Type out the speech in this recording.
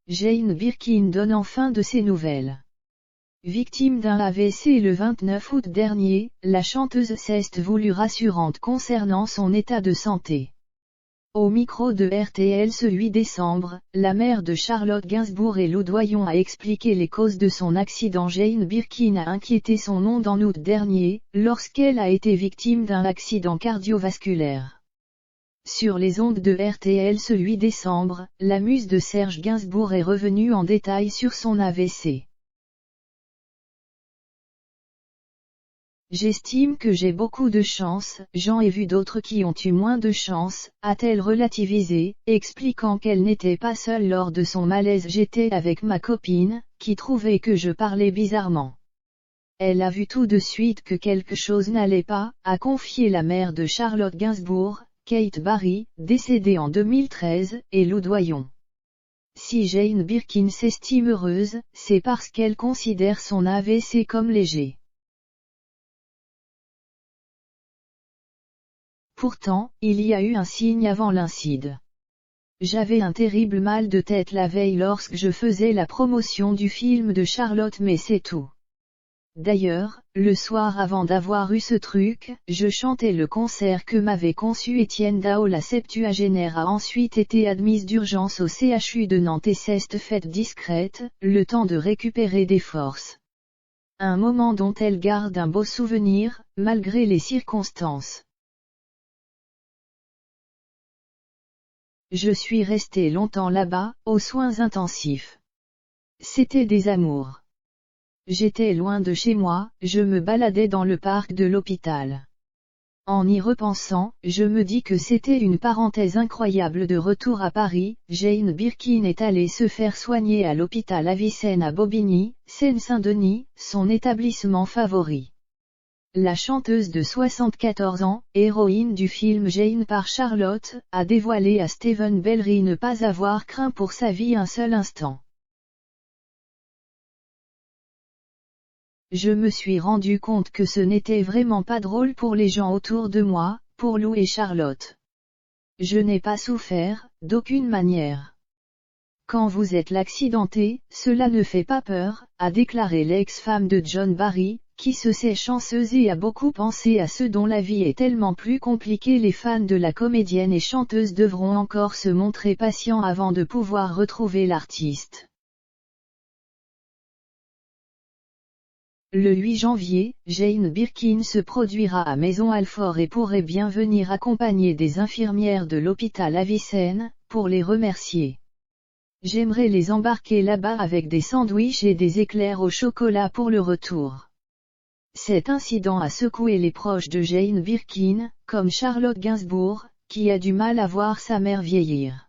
Jane Birkin donne enfin de ses nouvelles. Victime d'un AVC le 29 août dernier, la chanteuse s'est voulue rassurante concernant son état de santé. Au micro de RTL ce 8 décembre, la mère de Charlotte Gainsbourg et Lou Doyon a expliqué les causes de son accident. Jane Birkin a inquiété son monde en août dernier, lorsqu'elle a été victime d'un accident cardiovasculaire. Sur les ondes de RTL ce 8 décembre, la muse de Serge Gainsbourg est revenue en détail sur son AVC. J'estime que j'ai beaucoup de chance, j'en ai vu d'autres qui ont eu moins de chance, a-t-elle relativisé, expliquant qu'elle n'était pas seule lors de son malaise. J'étais avec ma copine, qui trouvait que je parlais bizarrement. Elle a vu tout de suite que quelque chose n'allait pas, a confié la mère de Charlotte Gainsbourg, Kate Barry, décédée en 2013, et Lou Doyon. Si Jane Birkin s'estime heureuse, c'est parce qu'elle considère son AVC comme léger. Pourtant, il y a eu un signe avant l'incide. J'avais un terrible mal de tête la veille lorsque je faisais la promotion du film de Charlotte, mais c'est tout. D'ailleurs, le soir avant d'avoir eu ce truc, je chantais le concert que m'avait conçu Étienne Dao. La septuagénaire a ensuite été admise d'urgence au CHU de Nantes et s'est faite discrète, le temps de récupérer des forces. Un moment dont elle garde un beau souvenir, malgré les circonstances. Je suis restée longtemps là-bas, aux soins intensifs. C'était des amours. J'étais loin de chez moi, je me baladais dans le parc de l'hôpital. En y repensant, je me dis que c'était une parenthèse incroyable. De retour à Paris, Jane Birkin est allée se faire soigner à l'hôpital Avicenne à Bobigny, Seine-Saint-Denis, son établissement favori. La chanteuse de 74 ans, héroïne du film Jane par Charlotte, a dévoilé à Stephen Bellery ne pas avoir craint pour sa vie un seul instant. Je me suis rendu compte que ce n'était vraiment pas drôle pour les gens autour de moi, pour Lou et Charlotte. Je n'ai pas souffert, d'aucune manière. Quand vous êtes l'accidenté, cela ne fait pas peur, a déclaré l'ex-femme de John Barry, qui se sait chanceuse et a beaucoup pensé à ceux dont la vie est tellement plus compliquée. Les fans de la comédienne et chanteuse devront encore se montrer patients avant de pouvoir retrouver l'artiste. Le 8 janvier, Jane Birkin se produira à Maison Alfort et pourrait bien venir accompagner des infirmières de l'hôpital Avicenne, pour les remercier. J'aimerais les embarquer là-bas avec des sandwichs et des éclairs au chocolat pour le retour. Cet incident a secoué les proches de Jane Birkin, comme Charlotte Gainsbourg, qui a du mal à voir sa mère vieillir.